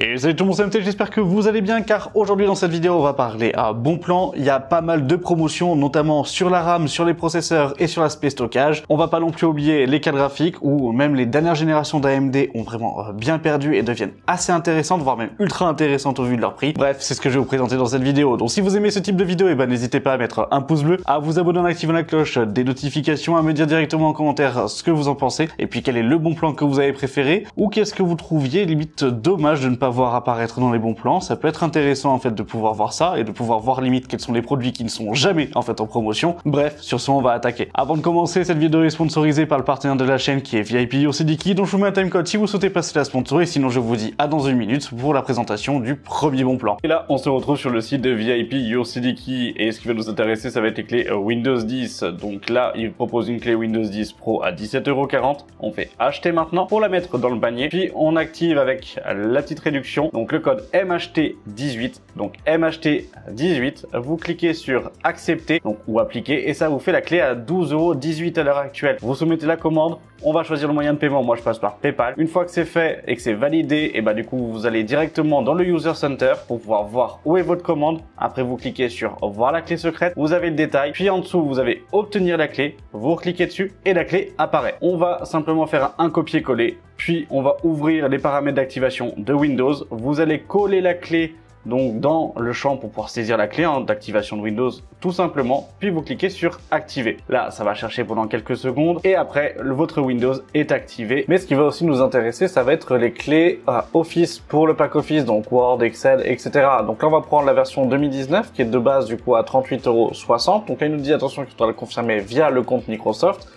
Et salut tout le monde, c'est MT, j'espère que vous allez bien car aujourd'hui dans cette vidéo on va parler à bon plan. Il y a pas mal de promotions notamment sur la RAM, sur les processeurs et sur l'aspect stockage. On va pas non plus oublier les cartes graphiques où même les dernières générations d'AMD ont vraiment bien perdu et deviennent assez intéressantes, voire même ultra intéressantes au vu de leur prix. Bref, c'est ce que je vais vous présenter dans cette vidéo. Donc si vous aimez ce type de vidéo, n'hésitez pas à mettre un pouce bleu, à vous abonner en activant la cloche des notifications, à me dire directement en commentaire ce que vous en pensez et puis quel est le bon plan que vous avez préféré ou qu'est-ce que vous trouviez limite dommage de ne pas voir apparaître dans les bons plans. Ça peut être intéressant en fait de pouvoir voir ça et de pouvoir voir limite quels sont les produits qui ne sont jamais en fait en promotion. Bref, sur ce on va attaquer. Avant de commencer, cette vidéo est sponsorisée par le partenaire de la chaîne qui est VIP USDKey, dont je vous mets un timecode si vous souhaitez passer la sponsor, et sinon je vous dis à dans une minute pour la présentation du premier bon plan. Et là on se retrouve sur le site de VIP USDKey et ce qui va nous intéresser ça va être les clés Windows 10. Donc là il propose une clé Windows 10 Pro à 17,40 €. On fait acheter maintenant pour la mettre dans le panier, puis on active avec la petite réduction, donc le code MHT18, donc MHT18, vous cliquez sur accepter donc ou appliquer et ça vous fait la clé à 12,18 € à l'heure actuelle. Vous soumettez la commande, on va choisir le moyen de paiement, moi je passe par PayPal. Une fois que c'est fait et que c'est validé, et du coup vous allez directement dans le User Center pour pouvoir voir où est votre commande. Après vous cliquez sur voir la clé secrète, vous avez le détail, puis en dessous vous avez obtenir la clé, vous cliquez dessus et la clé apparaît. On va simplement faire un copier-coller, puis on va ouvrir les paramètres d'activation de Windows. Vous allez coller la clé donc dans le champ pour pouvoir saisir la clé d'activation de Windows tout simplement, puis vous cliquez sur activer. Là ça va chercher pendant quelques secondes et après votre Windows est activé. Mais ce qui va aussi nous intéresser ça va être les clés Office pour le pack Office, donc Word, Excel, etc. Donc là on va prendre la version 2019 qui est de base du coup à 38,60 €. Donc là il nous dit attention qu'il faudra le confirmer via le compte Microsoft.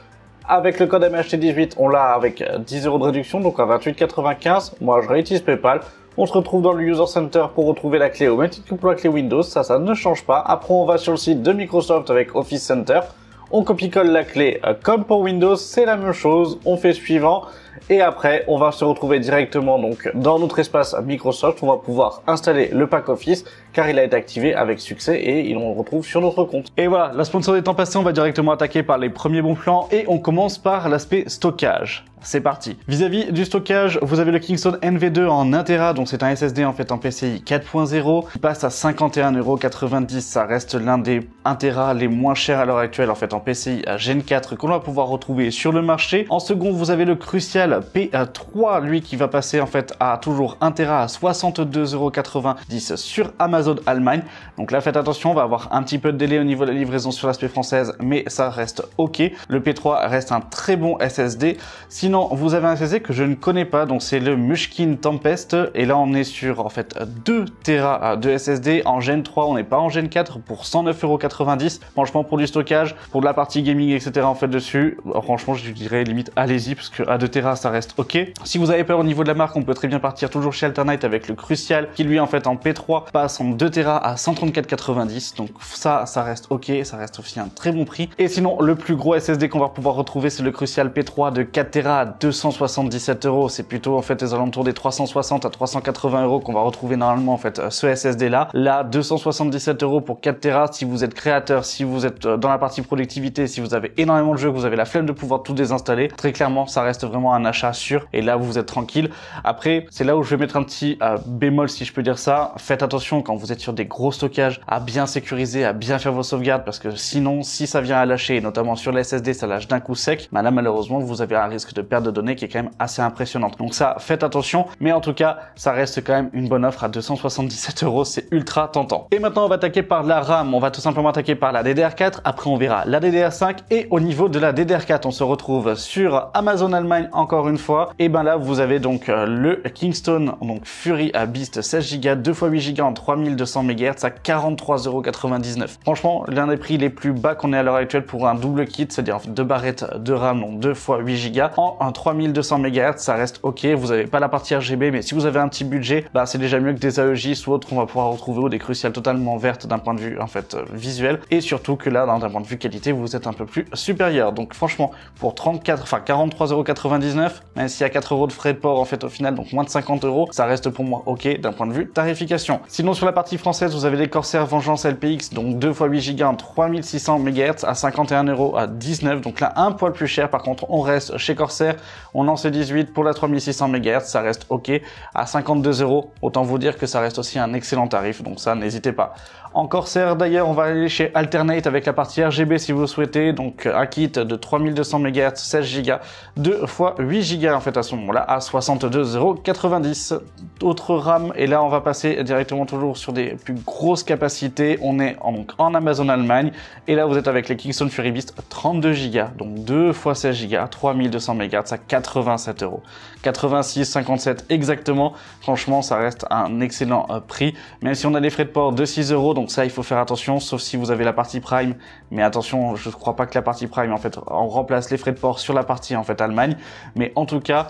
Avec le code MHT18 on l'a avec 10 € de réduction, donc à 28,95 €. Moi je réutilise PayPal. On se retrouve dans le User Center pour retrouver la clé au même titre que pour la clé Windows, ça ne change pas. Après on va sur le site de Microsoft avec Office Center, on copie-colle la clé comme pour Windows, c'est la même chose, on fait suivant. Et après, on va se retrouver directement donc dans notre espace Microsoft. On va pouvoir installer le pack Office car il a été activé avec succès et on le retrouve sur notre compte. Et voilà, la sponsor étant passée, on va directement attaquer par les premiers bons plans et on commence par l'aspect stockage. C'est parti. Vis-à-vis du stockage, vous avez le Kingston NV2 en 1 Tera, donc c'est un SSD en fait en PCI 4.0. Il passe à 51,90 €. Ça reste l'un des 1 Tera les moins chers à l'heure actuelle en fait en PCI à Gen 4 qu'on va pouvoir retrouver sur le marché. En second, vous avez le Crucial P3, lui qui va passer en fait à toujours 1 Tera à 62,90 € sur Amazon Allemagne. Donc là faites attention, on va avoir un petit peu de délai au niveau de la livraison sur l'aspect française, mais ça reste ok. Le P3 reste un très bon SSD. Sinon vous avez un SSD que je ne connais pas, donc c'est le Mushkin Tempest et là on est sur en fait 2 Tera de SSD en Gen 3, on n'est pas en Gen 4 pour 109,90 €. Franchement pour du stockage, pour de la partie gaming etc en fait dessus, franchement je dirais limite allez-y parce que à 2 Tera ça reste ok. Si vous avez peur au niveau de la marque, on peut très bien partir toujours chez Alternate avec le Crucial qui lui en fait en P3 passe en 2 Tera à 134,90 €, donc ça reste ok, ça reste aussi un très bon prix. Et sinon le plus gros SSD qu'on va pouvoir retrouver c'est le Crucial P3 de 4 Tera à 277 €. C'est plutôt en fait les alentours des 360 à 380 € qu'on va retrouver normalement en fait ce SSD là. Là 277 € pour 4 Tera. Si vous êtes créateur, si vous êtes dans la partie productivité, si vous avez énormément de jeux, que vous avez la flemme de pouvoir tout désinstaller, très clairement ça reste vraiment un achat sûr et là vous êtes tranquille. Après c'est là où je vais mettre un petit bémol si je peux dire ça. Faites attention quand vous êtes sur des gros stockages à bien sécuriser, à bien faire vos sauvegardes parce que sinon si ça vient à lâcher, notamment sur les SSD ça lâche d'un coup sec, là malheureusement vous avez un risque de perte de données qui est quand même assez impressionnante. Donc ça, faites attention, mais en tout cas, ça reste quand même une bonne offre à 277 €, c'est ultra tentant. Et maintenant, on va attaquer par la RAM, on va tout simplement attaquer par la DDR4, après on verra la DDR5 et au niveau de la DDR4, on se retrouve sur Amazon Allemagne encore une fois. Et ben là, vous avez donc le Kingston, donc Fury à Beast 16 Go, 2 x 8 Go en 3200 MHz à 43,99 €. Franchement, l'un des prix les plus bas qu'on ait à l'heure actuelle pour un double kit, c'est-à-dire 2 barrettes de RAM, donc 2 x 8 Go en 3200 MHz, ça reste ok. Vous n'avez pas la partie RGB, mais si vous avez un petit budget, c'est déjà mieux que des AEJ ou autres qu'on va pouvoir retrouver ou des Crucial totalement vertes d'un point de vue en fait visuel, et surtout que là d'un point de vue qualité vous êtes un peu plus supérieur. Donc franchement pour 43,99 €, 99, même s'il y a 4 € de frais de port en fait au final, donc moins de 50 €, ça reste pour moi ok d'un point de vue tarification. Sinon sur la partie française, vous avez les Corsair Vengeance LPX, donc 2 x 8 Go en 3600 MHz à 51 € à 19, donc là un poil plus cher. Par contre on reste chez Corsair, on lance 18 pour la 3600 MHz, ça reste ok à 52 €. Autant vous dire que ça reste aussi un excellent tarif, donc ça n'hésitez pas. En Corsair d'ailleurs, on va aller chez Alternate avec la partie RGB si vous souhaitez, donc un kit de 3200 MHz, 16 Go, 2 x 8 Go en fait à ce moment-là à 62,90 €. Autre RAM, et là on va passer directement toujours sur des plus grosses capacités, on est donc en Amazon Allemagne, et là vous êtes avec les Kingston Fury Beast 32 Go, donc 2 x 16 Go, 3200 MHz à 87 €. 86,57 exactement, franchement ça reste un excellent prix, même si on a des frais de port de 6 €, donc ça il faut faire attention, sauf si vous avez la partie Prime, mais attention, je ne crois pas que la partie Prime en fait on remplace les frais de port sur la partie en fait Allemagne, mais en tout cas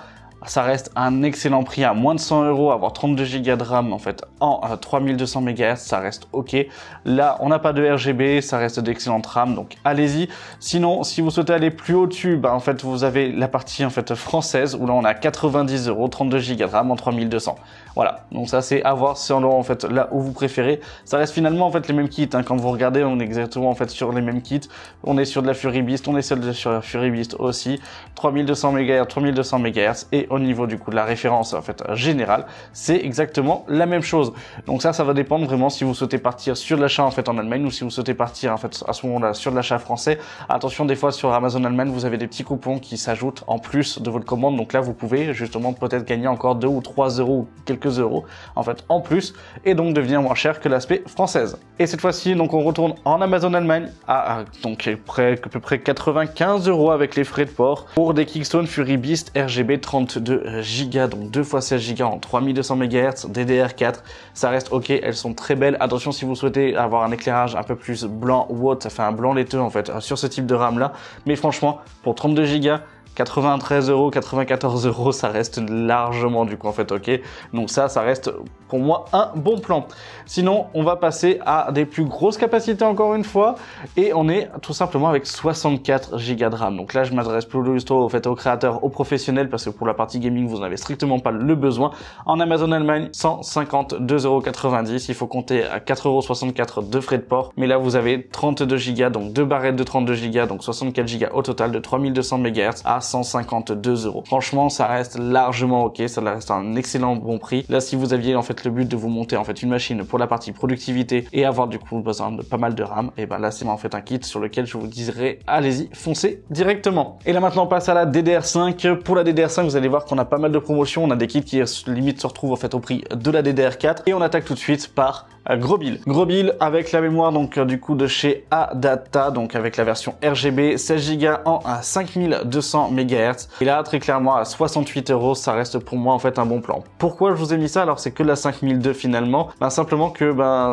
ça reste un excellent prix à moins de 100 €, avoir 32 Go de RAM en fait en 3200 MHz, ça reste ok. Là, on n'a pas de RGB, ça reste d'excellentes RAM, donc allez-y. Sinon, si vous souhaitez aller plus au-dessus, bah, en fait, vous avez la partie en fait française où là on a 90 €, 32 Go de RAM en 3200. Voilà, donc ça c'est à voir selon en fait là où vous préférez. Ça reste finalement en fait les mêmes kits, hein. Quand vous regardez, on est exactement en fait sur les mêmes kits. On est sur de la Fury Beast, on est sur la Fury Beast aussi, 3200 MHz, 3200 MHz, et au niveau du coup de la référence en fait générale, c'est exactement la même chose. Donc ça va dépendre vraiment si vous souhaitez partir sur de l'achat en fait en Allemagne ou si vous souhaitez partir en fait à ce moment-là sur de l'achat français. Attention, des fois sur Amazon Allemagne, vous avez des petits coupons qui s'ajoutent en plus de votre commande. Donc là, vous pouvez justement peut-être gagner encore 2 ou 3 € ou quelques euros en fait en plus, et donc devenir moins cher que l'aspect française. Et cette fois-ci, donc on retourne en Amazon Allemagne à donc à peu près 95 € avec les frais de port pour des Kingston Fury Beast RGB 32 Go, donc 2 x 16 Go en 3200 MHz, DDR4, ça reste ok, elles sont très belles. Attention si vous souhaitez avoir un éclairage un peu plus blanc ou autre, enfin un blanc laiteux en fait sur ce type de RAM là, mais franchement pour 32 Go, 93 €, 94 €, ça reste largement du coup en fait ok. Donc ça reste pour moi un bon plan. Sinon on va passer à des plus grosses capacités encore une fois, et on est tout simplement avec 64 Go de RAM. Donc là je m'adresse plus au fait aux créateurs, aux professionnels, parce que pour la partie gaming vous n'avez strictement pas le besoin. En Amazon Allemagne, 152,90 €, il faut compter à 4,64 € de frais de port, mais là vous avez 32 Go, donc 2 barrettes de 32 Go, donc 64 Go au total de 3200 MHz à 152 €. Franchement, ça reste largement ok, ça reste un excellent bon prix. Là, si vous aviez en fait le but de vous monter en fait une machine pour la partie productivité et avoir du coup besoin de pas mal de RAM, et ben là c'est en fait un kit sur lequel je vous dirais allez-y, foncez directement. Et là maintenant on passe à la DDR5. Pour la DDR5, vous allez voir qu'on a pas mal de promotions, on a des kits qui limite se retrouvent en fait au prix de la DDR4, et on attaque tout de suite par Gros Bill avec la mémoire donc du coup de chez ADATA, donc avec la version RGB 16 Go en 5200 MHz, et là très clairement à 68 €, ça reste pour moi en fait un bon plan. Pourquoi je vous ai mis ça? Alors c'est que la 5002 finalement, simplement que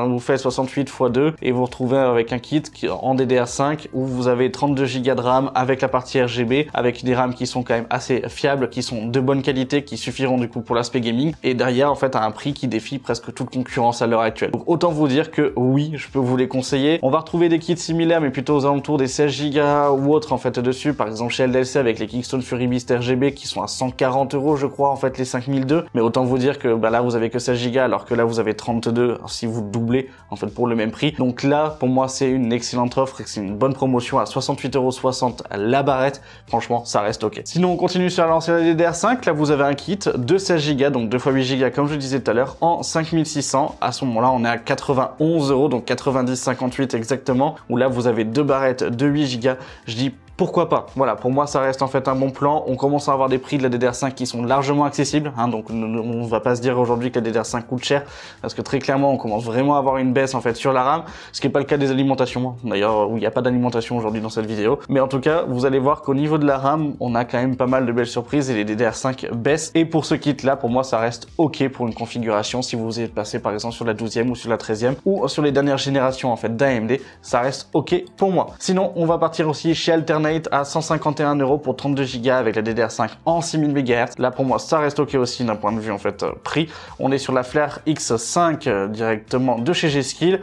vous faites 68 x 2 et vous retrouvez avec un kit en DDR5 où vous avez 32 Go de RAM avec la partie RGB, avec des RAM qui sont quand même assez fiables, qui sont de bonne qualité, qui suffiront du coup pour l'aspect gaming, et derrière en fait à un prix qui défie presque toute concurrence à l'heure actuelle. Donc autant vous dire que oui, je peux vous les conseiller. On va retrouver des kits similaires mais plutôt aux alentours des 16 Go ou autres en fait dessus, par exemple chez LDLC avec les Kingston Fury Beast RGB qui sont à 140 € je crois en fait les 5002, mais autant vous dire que là vous avez que 16 Go alors que là vous avez 32 si vous doublez en fait pour le même prix. Donc là pour moi c'est une excellente offre et c'est une bonne promotion à 68,60 € la barrette. Franchement ça reste ok. Sinon on continue sur l'ancienne DDR5. Là vous avez un kit de 16 Go, donc 2 x 8 Go comme je disais tout à l'heure, en 5600. À ce moment là on est à 91 €, donc 90,58 exactement, où là vous avez 2 barrettes de 8 Go. Je dis pourquoi pas. Voilà, pour moi ça reste en fait un bon plan. On commence à avoir des prix de la DDR5 qui sont largement accessibles, hein, donc on va pas se dire aujourd'hui que la DDR5 coûte cher, parce que très clairement on commence vraiment à avoir une baisse en fait sur la RAM, ce qui est pas le cas des alimentations, d'ailleurs où il n'y a pas d'alimentation aujourd'hui dans cette vidéo, mais en tout cas vous allez voir qu'au niveau de la RAM on a quand même pas mal de belles surprises et les DDR5 baissent, et pour ce kit là pour moi ça reste ok pour une configuration si vous êtes passé par exemple sur la 12e ou sur la 13e ou sur les dernières générations en fait d'AMD, ça reste ok pour moi. Sinon on va partir aussi chez Alternate à 151 € pour 32 Go avec la DDR5 en 6000 MHz. Là pour moi ça reste ok aussi d'un point de vue en fait prix. On est sur la Flare X5 directement de chez G-Skill.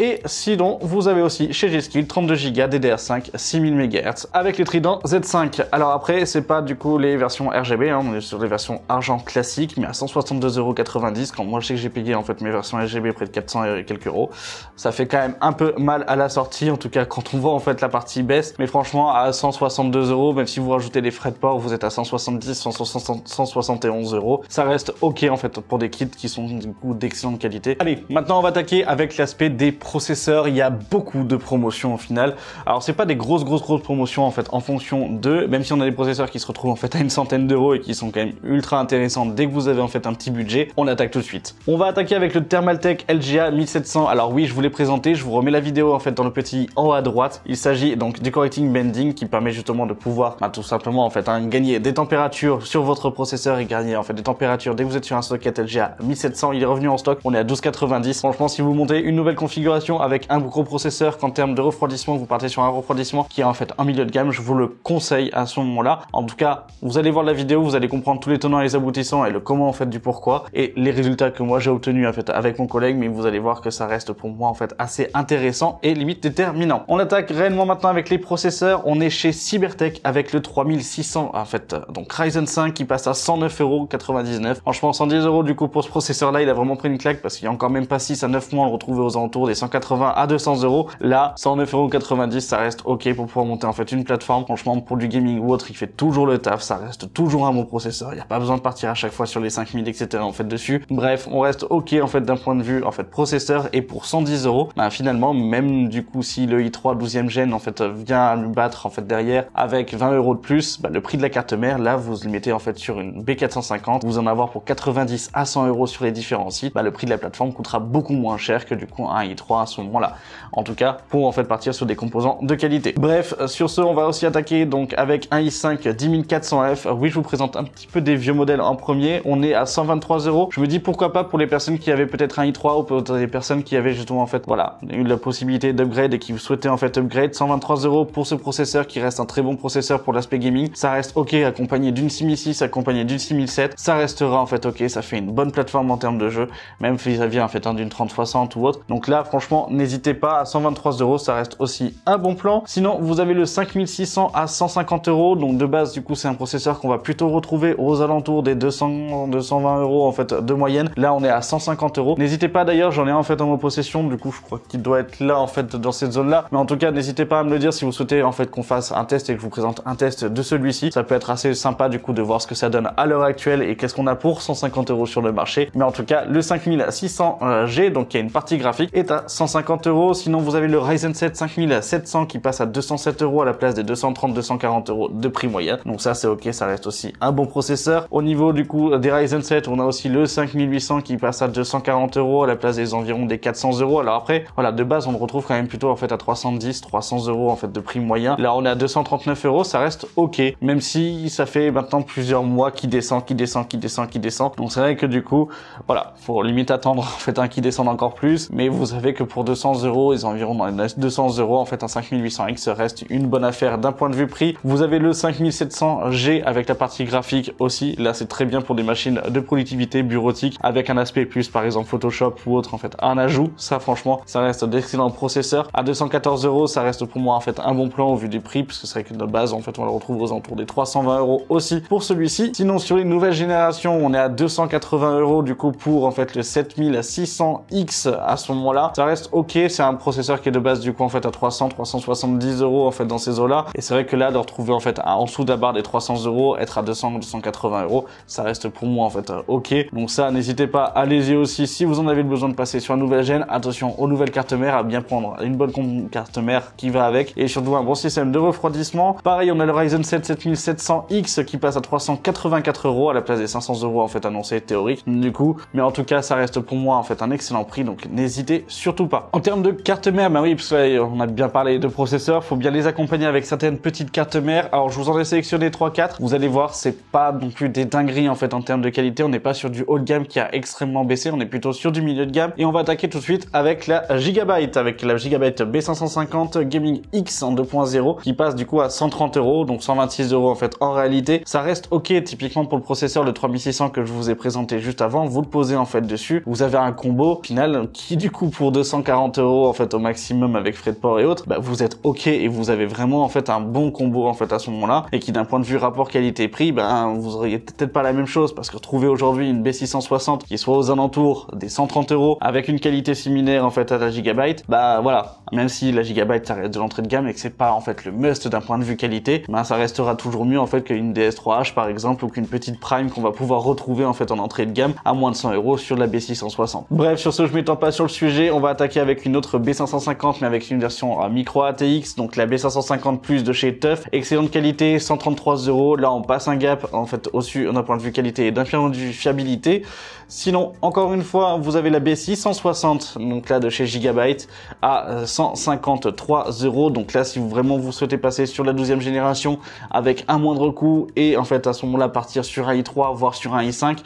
Et sinon, vous avez aussi chez G-Skill 32 Go DDR5 6000 MHz avec les Trident Z5. Alors après, c'est pas du coup les versions RGB, hein, on est sur les versions argent classique, mais à 162,90 €, quand moi je sais que j'ai payé en fait mes versions RGB près de 400 et quelques euros. Ça fait quand même un peu mal à la sortie, en tout cas quand on voit en fait la partie baisse, mais franchement à 162 €, même si vous rajoutez les frais de port, vous êtes à 170, 171 €. Ça reste ok en fait pour des kits qui sont du coup d'excellente qualité. Allez, maintenant on va attaquer avec l'aspect des processeurs. Il y a beaucoup de promotions au final. Alors c'est pas des grosses promotions en fait en fonction de, même si on a des processeurs qui se retrouvent en fait à une centaine d'euros et qui sont quand même ultra intéressants dès que vous avez en fait un petit budget, on attaque tout de suite. On va attaquer avec le Thermaltake LGA 1700. Alors oui, je vous l'ai présenté, je vous remets la vidéo en fait dans le petit en haut à droite. Il s'agit donc du correcting bending qui permet justement de pouvoir tout simplement en fait gagner des températures sur votre processeur et gagner en fait des températures dès que vous êtes sur un socket LGA 1700. Il est revenu en stock, on est à 12,90 €. Franchement, si vous montez une nouvelle configuration avec un gros processeur, qu'en termes de refroidissement vous partez sur un refroidissement qui est en fait un milieu de gamme, je vous le conseille à ce moment-là. En tout cas, vous allez voir la vidéo, vous allez comprendre tous les tenants et les aboutissants et le comment en fait du pourquoi et les résultats que moi j'ai obtenus en fait avec mon collègue, mais vous allez voir que ça reste pour moi en fait assez intéressant et limite déterminant. On attaque réellement maintenant avec les processeurs. On est chez Cybertech avec le 3600 en fait, donc Ryzen 5 qui passe à 109,99 €. Franchement 110 € du coup pour ce processeur là, il a vraiment pris une claque parce qu'il y a encore même pas 6 à 9 mois, on le retrouve aux alentours des 180 à 200 €. Là 109,90 €, ça reste ok pour pouvoir monter en fait une plateforme. Franchement pour du gaming ou autre, il fait toujours le taf, ça reste toujours un bon processeur, il n'y a pas besoin de partir à chaque fois sur les 5000 etc en fait dessus. Bref, on reste ok en fait d'un point de vue en fait processeur, et pour 110 €, finalement même du coup si le i3 12e gen en fait vient lui battre en fait derrière avec 20 € de plus, le prix de la carte mère là vous le mettez en fait sur une B450, vous en avoir pour 90 à 100 € sur les différents sites, le prix de la plateforme coûtera beaucoup moins cher que du coup un i3 à ce moment-là. En tout cas pour en fait partir sur des composants de qualité. Bref, sur ce on va aussi attaquer donc avec un i5 10400F. Oui, je vous présente un petit peu des vieux modèles en premier. On est à 123 €. Je me dis pourquoi pas pour les personnes qui avaient peut-être un i3 ou peut-être des personnes qui avaient justement en fait voilà eu la possibilité d'upgrade et qui souhaitaient en fait upgrade. 123 € pour ce processeur qui reste un très bon processeur pour l'aspect gaming. Ça reste ok accompagné d'une 6006, accompagné d'une 6007. Ça restera en fait ok, ça fait une bonne plateforme en termes de jeu, même vis-à-vis en fait d'une 3060 ou autre. Donc là franchement n'hésitez pas, à 123 €, ça reste aussi un bon plan. Sinon vous avez le 5600 à 150 €. Donc de base du coup c'est un processeur qu'on va plutôt retrouver aux alentours des 200-220 € en fait de moyenne. Là on est à 150 €. N'hésitez pas, d'ailleurs j'en ai un en fait en ma possession, du coup je crois qu'il doit être là en fait dans cette zone là, mais en tout cas n'hésitez pas à me le dire si vous souhaitez en fait qu'on fasse un test et que je vous présente un test de celui-ci. Ça peut être assez sympa du coup de voir ce que ça donne à l'heure actuelle et qu'est-ce qu'on a pour 150 € sur le marché. Mais en tout cas le 5600G, donc qui a une partie graphique, est à 150 €. Sinon vous avez le Ryzen 7 5700 qui passe à 207 € à la place des 230-240 € de prix moyen. Donc ça c'est ok, ça reste aussi un bon processeur. Au niveau du coup des Ryzen 7, on a aussi le 5800 qui passe à 240 € à la place des environs des 400 €. Alors après voilà, de base on le retrouve quand même plutôt en fait à 310-300 € en fait de prix moyen. Là on est à 239 €, ça reste ok, même si ça fait maintenant plusieurs mois qui descend. Donc c'est vrai que du coup voilà, faut limite attendre en fait un qui descende encore plus, mais vous savez que pour 200 €, les environs dans les 200 € en fait un 5800X reste une bonne affaire d'un point de vue prix. Vous avez le 5700G avec la partie graphique aussi. Là c'est très bien pour des machines de productivité bureautique avec un aspect plus, par exemple Photoshop ou autre en fait, un ajout. Ça franchement ça reste d'excellents processeurs. À 214 €, ça reste pour moi en fait un bon plan au vu des prix, parce que c'est vrai que de base en fait on le retrouve aux alentours des 320 € aussi pour celui-ci. Sinon sur les nouvelles générations on est à 280 € du coup pour en fait le 7600X. À ce moment-là ça reste ok, c'est un processeur qui est de base du coup en fait à 370 € en fait dans ces eaux là, et c'est vrai que là de retrouver en fait en dessous de la barre des 300 €, être à 200-280 €, ça reste pour moi en fait ok. Donc ça n'hésitez pas, allez-y aussi si vous en avez le besoin de passer sur la nouvelle gêne. Attention aux nouvelles cartes mères, à bien prendre une bonne carte mère qui va avec, et surtout un bon système de refroidissement. Pareil, on a le Ryzen 7 7700X qui passe à 384 € à la place des 500 € en fait annoncés théoriques du coup, mais en tout cas ça reste pour moi en fait un excellent prix, donc n'hésitez surtout pas. En termes de carte mère, oui, parce que là, on a bien parlé de processeurs, faut bien les accompagner avec certaines petites cartes mères. Alors je vous en ai sélectionné 3-4, vous allez voir c'est pas non plus des dingueries en fait en termes de qualité, on n'est pas sur du haut de gamme qui a extrêmement baissé, on est plutôt sur du milieu de gamme, et on va attaquer tout de suite avec la Gigabyte, B550 Gaming X en 2.0 qui passe du coup à 130 €, donc 126 € en fait en réalité. Ça reste ok, typiquement pour le processeur le 3600 que je vous ai présenté juste avant, vous le posez en fait dessus, vous avez un combo final qui du coup pour 200 240 € en fait au maximum avec frais de port et autres, bah, vous êtes ok et vous avez vraiment en fait un bon combo en fait à ce moment-là, et qui d'un point de vue rapport qualité-prix, ben vous auriez peut-être pas la même chose, parce que trouver aujourd'hui une B660 qui soit aux alentours des 130 € avec une qualité similaire en fait à la Gigabyte, bah voilà, même si la Gigabyte ça reste de l'entrée de gamme et que c'est pas en fait le must d'un point de vue qualité, ben ça restera toujours mieux en fait qu'une DS3H par exemple, ou qu'une petite Prime qu'on va pouvoir retrouver en fait en entrée de gamme à moins de 100 € sur la B660. Bref, sur ce, je m'étends pas sur le sujet, on va attaquer avec une autre B550 mais avec une version micro ATX, donc la B550 Plus de chez TUF, excellente qualité, 133 €. Là on passe un gap en fait au-dessus d'un point de vue qualité et d'un point de vue fiabilité. Sinon, encore une fois, vous avez la B660, donc là de chez Gigabyte, à 153 €. Donc là, si vous vraiment vous souhaitez passer sur la 12e génération avec un moindre coût et en fait à ce moment-là partir sur un i3 voire sur un i5,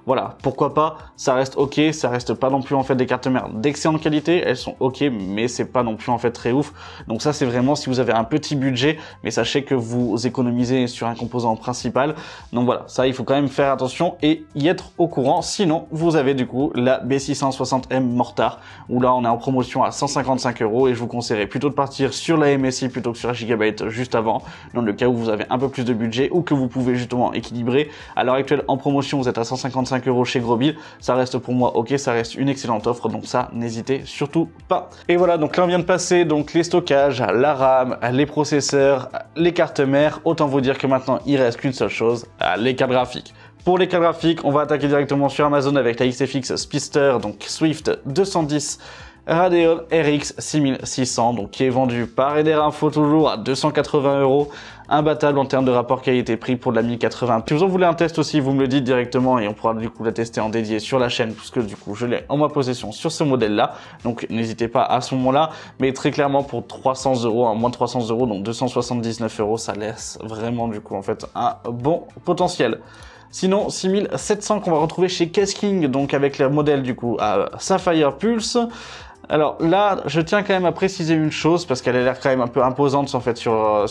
voilà, pourquoi pas, ça reste ok, ça reste pas non plus en fait des cartes mères d'excellente qualité, elles sont ok, mais c'est pas non plus en fait très ouf. Donc ça c'est vraiment si vous avez un petit budget, mais sachez que vous économisez sur un composant principal. Donc voilà, ça il faut quand même faire attention et y être au courant. Sinon, vous avez du coup la B660M Mortar, où là on est en promotion à 155 € et je vous conseillerais plutôt de partir sur la MSI plutôt que sur la Gigabyte juste avant, dans le cas où vous avez un peu plus de budget ou que vous pouvez justement équilibrer. À l'heure actuelle en promotion vous êtes à 155 € chez Grosbil, ça reste pour moi ok, ça reste une excellente offre, donc ça n'hésitez surtout pas. Et voilà, donc là on vient de passer donc les stockages, la RAM, les processeurs, les cartes mères. Autant vous dire que maintenant il reste qu'une seule chose, les cartes graphiques. Pour les cartes graphiques, on va attaquer directement sur Amazon avec la XFX Speedster, donc Swift 210 Radeon RX 6600, donc qui est vendu par Eder Info toujours à 280 €, imbattable en termes de rapport qualité-prix pour de la 1080. Si vous en voulez un test aussi, vous me le dites directement et on pourra du coup la tester en dédié sur la chaîne, puisque du coup je l'ai en ma possession sur ce modèle-là, donc n'hésitez pas à ce moment-là, mais très clairement pour 300 €, moins de 300 €, donc 279 €, ça laisse vraiment du coup en fait un bon potentiel. Sinon, 6700 qu'on va retrouver chez Kesking, donc avec les modèles du coup à Sapphire Pulse. Alors là, je tiens quand même à préciser une chose, parce qu'elle a l'air quand même un peu imposante en fait sur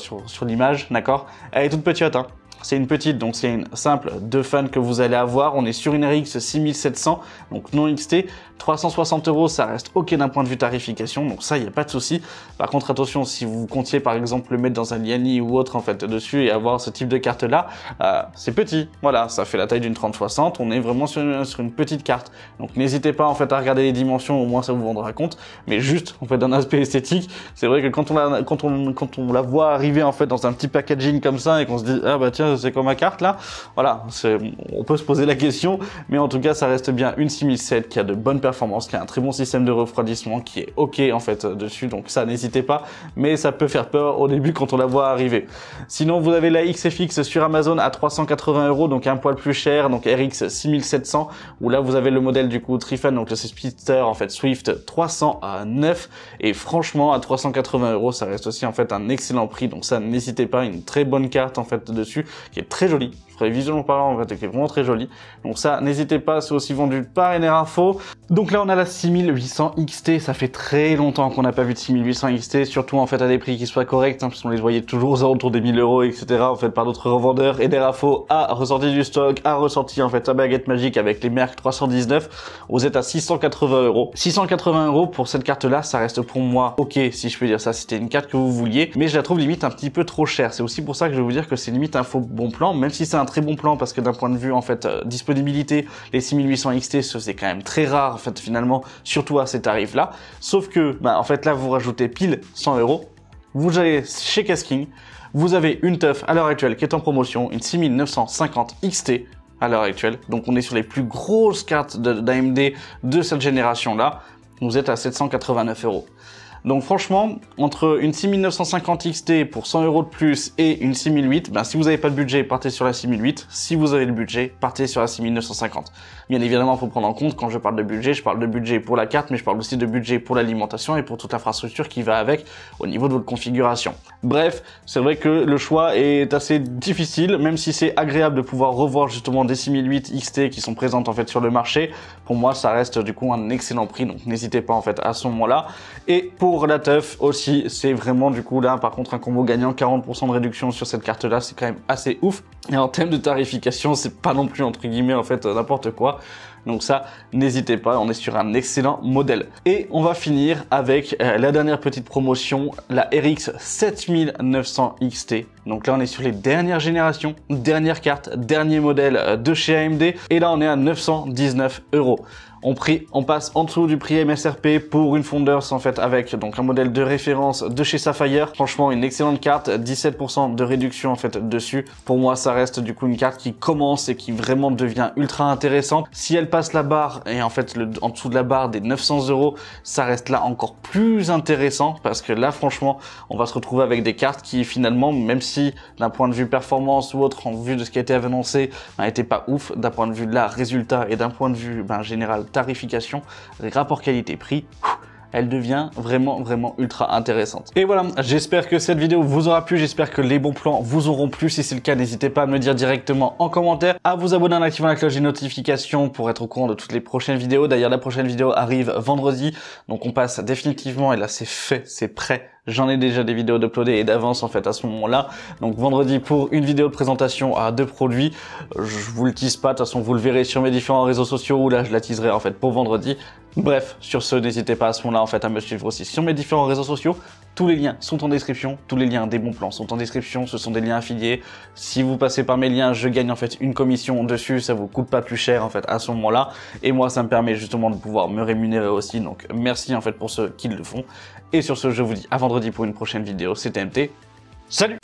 l'image, d'accord? Elle est toute petite, hein. C'est une petite, donc c'est une simple de fan que vous allez avoir. On est sur une RX 6700, donc non XT. 360 €, ça reste ok d'un point de vue tarification, donc ça, il n'y a pas de souci. Par contre, attention, si vous comptiez par exemple le mettre dans un Liani ou autre en fait dessus et avoir ce type de carte-là, c'est petit. Voilà, ça fait la taille d'une 3060. On est vraiment sur une petite carte. Donc n'hésitez pas en fait à regarder les dimensions, au moins ça vous rendra compte. Mais juste en fait d'un aspect esthétique, c'est vrai que quand on la voit arriver en fait dans un petit packaging comme ça et qu'on se dit ah bah tiens c'est comme ma carte là, voilà, on peut se poser la question, mais en tout cas ça reste bien une 6007 qui a de bonnes performances, qui a un très bon système de refroidissement, qui est ok en fait dessus, donc ça n'hésitez pas, mais ça peut faire peur au début quand on la voit arriver. Sinon vous avez la XFX sur Amazon à 380 €, donc un poil plus cher, donc RX 6700, où là vous avez le modèle du coup Trifan, donc le Speedster en fait Swift 309, et franchement à 380 €, ça reste aussi en fait un excellent prix, donc ça n'hésitez pas, une très bonne carte en fait dessus, qui est très jolie. Visuellement parlant, en fait, qui est vraiment très jolie. Donc ça, n'hésitez pas, c'est aussi vendu par Eder Info. Donc là, on a la 6800 XT. Ça fait très longtemps qu'on n'a pas vu de 6800 XT, surtout en fait à des prix qui soient corrects, hein, parce qu'on les voyait toujours aux alentours des 1000 €, etc. en fait par d'autres revendeurs. Eder Info a ressorti du stock, a ressorti en fait sa baguette magique avec les Merc 319. Vous êtes à 680 €. 680 € pour cette carte-là, ça reste pour moi ok, si je peux dire ça. C'était une carte que vous vouliez, mais je la trouve limite un petit peu trop chère. C'est aussi pour ça que je vais vous dire que c'est limite un faux bon plan, même si c'est un très bon plan, parce que d'un point de vue en fait disponibilité, les 6800 XT c'est quand même très rare en fait finalement, surtout à ces tarifs là. Sauf que en fait là vous rajoutez pile 100 €, vous allez chez Kesking, vous avez une TUF à l'heure actuelle qui est en promotion, une 6950 XT à l'heure actuelle, donc on est sur les plus grosses cartes d'AMD de cette génération là, vous êtes à 789 €. Donc franchement, entre une 6950 XT pour 100 € de plus et une 6008, si vous n'avez pas de budget, partez sur la 6008. Si vous avez le budget, partez sur la 6950. Bien évidemment, il faut prendre en compte, quand je parle de budget, je parle de budget pour la carte, mais je parle aussi de budget pour l'alimentation et pour toute l'infrastructure qui va avec au niveau de votre configuration. Bref, c'est vrai que le choix est assez difficile, même si c'est agréable de pouvoir revoir justement des 6008 XT qui sont présentes en fait sur le marché. Pour moi, ça reste du coup un excellent prix, donc n'hésitez pas en fait à ce moment-là. Et pour la TUF aussi, c'est vraiment du coup là par contre un combo gagnant, 40% de réduction sur cette carte là, c'est quand même assez ouf. Et en termes de tarification, c'est pas non plus entre guillemets en fait n'importe quoi. Donc ça, n'hésitez pas, on est sur un excellent modèle. Et on va finir avec la dernière petite promotion, la RX 7900 XT. Donc là, on est sur les dernières générations, dernière carte, dernier modèle de chez AMD. Et là, on est à 919 €. On passe en dessous du prix MSRP pour une Founders en fait avec donc un modèle de référence de chez Sapphire. Franchement une excellente carte, 17% de réduction en fait dessus. Pour moi ça reste du coup une carte qui commence et qui vraiment devient ultra intéressante. Si elle passe la barre et en fait en dessous de la barre des 900 €, ça reste là encore plus intéressant parce que là franchement on va se retrouver avec des cartes qui finalement, même si d'un point de vue performance ou autre en vue de ce qui a été annoncé, n'était pas ouf, d'un point de vue de là résultat et d'un point de vue général tarification, rapport qualité-prix, elle devient vraiment ultra intéressante. Et voilà, j'espère que cette vidéo vous aura plu, j'espère que les bons plans vous auront plu. Si c'est le cas, n'hésitez pas à me le dire directement en commentaire, à vous abonner en activant la cloche des notifications pour être au courant de toutes les prochaines vidéos. D'ailleurs, la prochaine vidéo arrive vendredi, donc on passe définitivement, et là c'est fait, c'est prêt. J'en ai déjà des vidéos d'uploader et d'avance en fait à ce moment-là. Donc vendredi pour une vidéo de présentation de produits. Je vous le tease pas, de toute façon vous le verrez sur mes différents réseaux sociaux où là je la teaserai en fait pour vendredi. Bref, sur ce, n'hésitez pas à ce moment-là en fait à me suivre aussi sur mes différents réseaux sociaux. Tous les liens sont en description, tous les liens des bons plans sont en description, ce sont des liens affiliés. Si vous passez par mes liens, je gagne en fait une commission dessus, ça vous coûte pas plus cher en fait à ce moment-là. Et moi, ça me permet justement de pouvoir me rémunérer aussi, donc merci en fait pour ceux qui le font. Et sur ce, je vous dis à vendredi pour une prochaine vidéo, c'était MT. Salut!